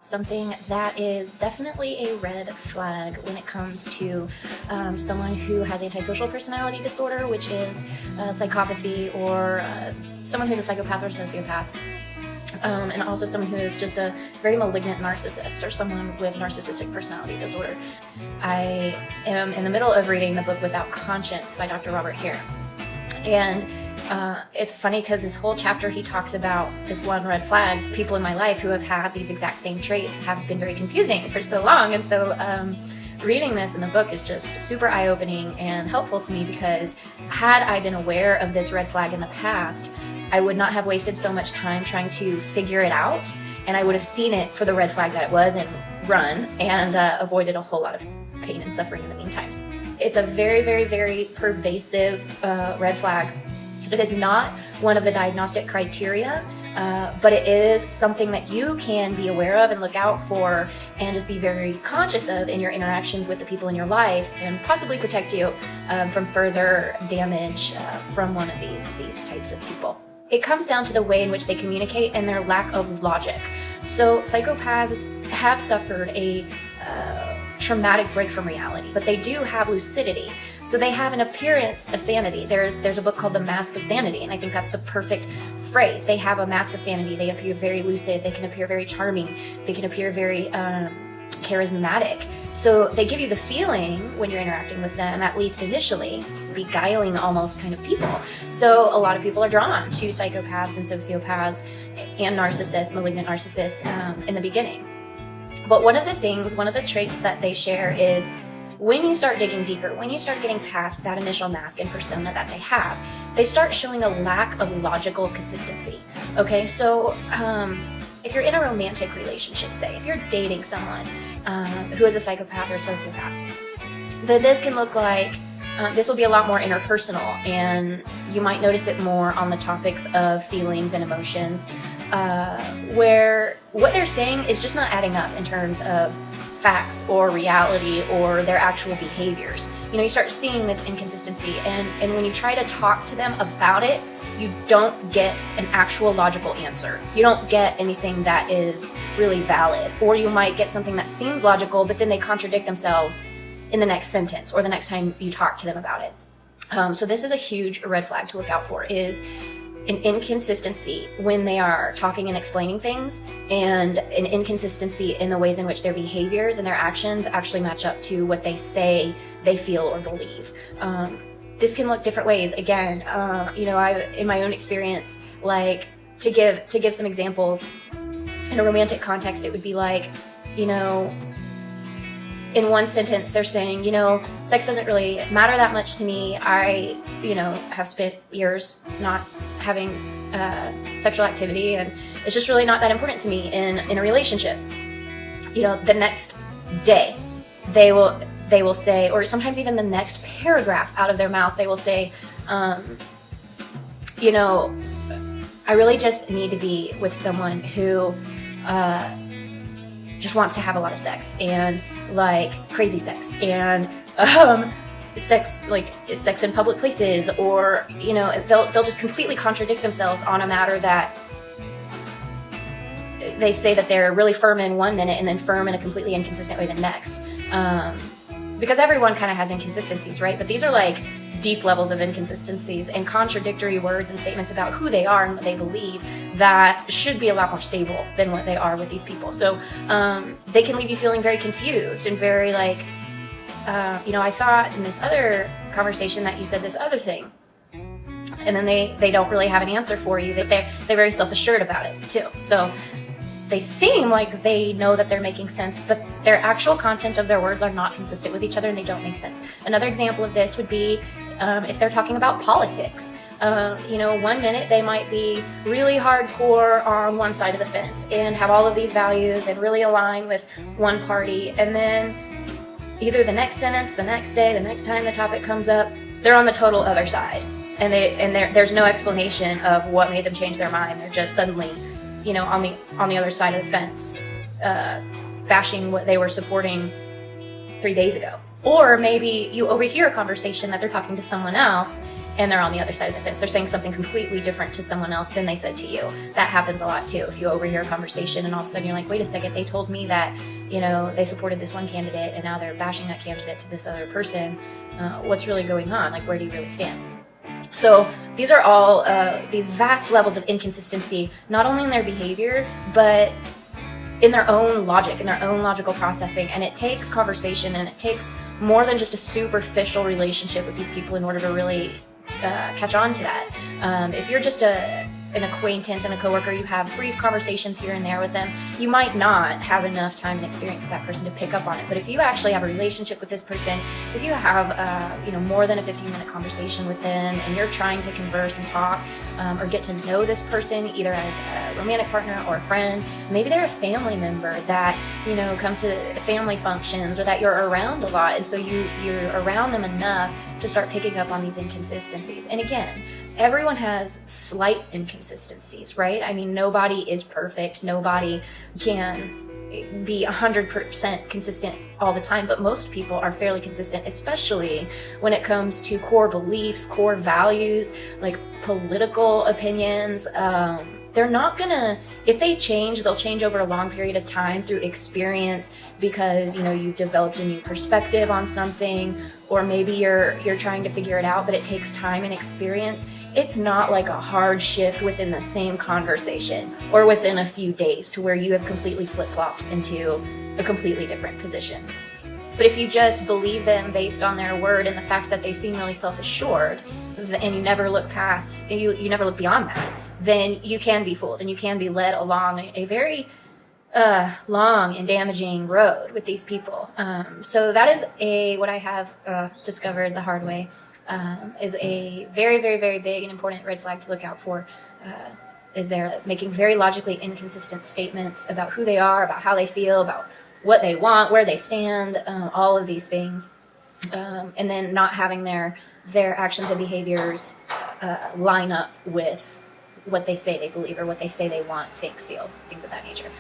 Something that is definitely a red flag when it comes to someone who has antisocial personality disorder, which is psychopathy, or someone who's a psychopath or sociopath, and also someone who is just a very malignant narcissist or someone with narcissistic personality disorder. I am in the middle of reading the book Without Conscience by Dr. Robert Hare, and it's funny because this whole chapter he talks about this one red flag. People in my life who have had these exact same traits have been very confusing for so long, and so reading this in the book is just super eye-opening and helpful to me, because had I been aware of this red flag in the past, I would not have wasted so much time trying to figure it out, and I would have seen it for the red flag that it was and run, and avoided a whole lot of pain and suffering in the meantime. It's a very, very, very pervasive red flag. It is not one of the diagnostic criteria, but it is something that you can be aware of and look out for and just be very conscious of in your interactions with the people in your life, and possibly protect you from further damage from one of these types of people. It comes down to the way in which they communicate and their lack of logic. So psychopaths have suffered a traumatic break from reality, but they do have lucidity. So they have an appearance of sanity. There's a book called The Mask of Sanity, and I think that's the perfect phrase. They have a mask of sanity. They appear very lucid. They can appear very charming. They can appear very charismatic. So they give you the feeling when you're interacting with them, at least initially, beguiling almost kind of people. So a lot of people are drawn to psychopaths and sociopaths and narcissists, malignant narcissists, in the beginning. But one of the traits that they share is, when you start digging deeper, when you start getting past that initial mask and persona that they have, they start showing a lack of logical consistency. Okay, so if you're in a romantic relationship, say, if you're dating someone who is a psychopath or sociopath, then this can look like, this will be a lot more interpersonal, and you might notice it more on the topics of feelings and emotions, where what they're saying is just not adding up in terms of facts or reality or their actual behaviors. You know, you start seeing this inconsistency, and when you try to talk to them about it, you don't get an actual logical answer. You don't get anything that is really valid, or you might get something that seems logical, but then they contradict themselves in the next sentence or the next time you talk to them about it. So this is a huge red flag to look out for, is an inconsistency when they are talking and explaining things, and an inconsistency in the ways in which their behaviors and their actions actually match up to what they say they feel or believe. This can look different ways. Again, you know, in my own experience, like to give some examples, in a romantic context, it would be like, you know, in one sentence, they're saying, you know, sex doesn't really matter that much to me. I, you know, have spent years not having sexual activity, and it's just really not that important to me in a relationship. You know, the next day, they will say, or sometimes even the next paragraph out of their mouth, they will say, you know, I really just need to be with someone who just wants to have a lot of sex, and like crazy sex, and sex in public places, or, you know, they'll just completely contradict themselves on a matter that they say that they're really firm in one minute and then firm in a completely inconsistent way the next. Because everyone kind of has inconsistencies, right? But these are like deep levels of inconsistencies and contradictory words and statements about who they are and what they believe that should be a lot more stable than what they are with these people. So they can leave you feeling very confused and very like, you know, I thought in this other conversation that you said this other thing. And then they don't really have an answer for you. They're very self-assured about it too. So they seem like they know that they're making sense, but their actual content of their words are not consistent with each other, and they don't make sense. Another example of this would be if they're talking about politics. You know, one minute they might be really hardcore on one side of the fence and have all of these values and really align with one party, and then either the next sentence, the next day, the next time the topic comes up, they're on the total other side, and there's no explanation of what made them change their mind. They're just suddenly, you know, on the other side of the fence, bashing what they were supporting 3 days ago. Or maybe you overhear a conversation that they're talking to someone else and they're on the other side of the fence. They're saying something completely different to someone else than they said to you. That happens a lot too. If you overhear a conversation and all of a sudden you're like, wait a second, they told me that, they supported this one candidate and now they're bashing that candidate to this other person. What's really going on? Like, where do you really stand? So these are all these vast levels of inconsistency, not only in their behavior, but in their own logic, in their own logical processing. And it takes conversation, and it takes more than just a superficial relationship with these people in order to really catch on to that. If you're just an acquaintance and a coworker, you have brief conversations here and there with them, you might not have enough time and experience with that person to pick up on it. But if you actually have a relationship with this person, if you have more than a 15-minute conversation with them, and you're trying to converse and talk or get to know this person either as a romantic partner or a friend, maybe they're a family member that comes to family functions or that you're around a lot, and so you're around them enough to start picking up on these inconsistencies. And again, everyone has slight inconsistencies, right? I mean, nobody is perfect. Nobody can be 100% consistent all the time, but most people are fairly consistent, especially when it comes to core beliefs, core values, like political opinions. They're not gonna, if they change, they'll change over a long period of time through experience, because you've developed a new perspective on something, or maybe you're trying to figure it out, but it takes time and experience. It's not like a hard shift within the same conversation or within a few days to where you have completely flip-flopped into a completely different position. But if you just believe them based on their word and the fact that they seem really self-assured, and you never look past, you never look beyond that, then you can be fooled and you can be led along a very long and damaging road with these people. So that is what I have discovered the hard way, is a very, very, very big and important red flag to look out for. Is they're making very logically inconsistent statements about who they are, about how they feel, about what they want, where they stand, all of these things, and then not having their actions and behaviors line up with what they say they believe or what they say they want, think, feel, things of that nature.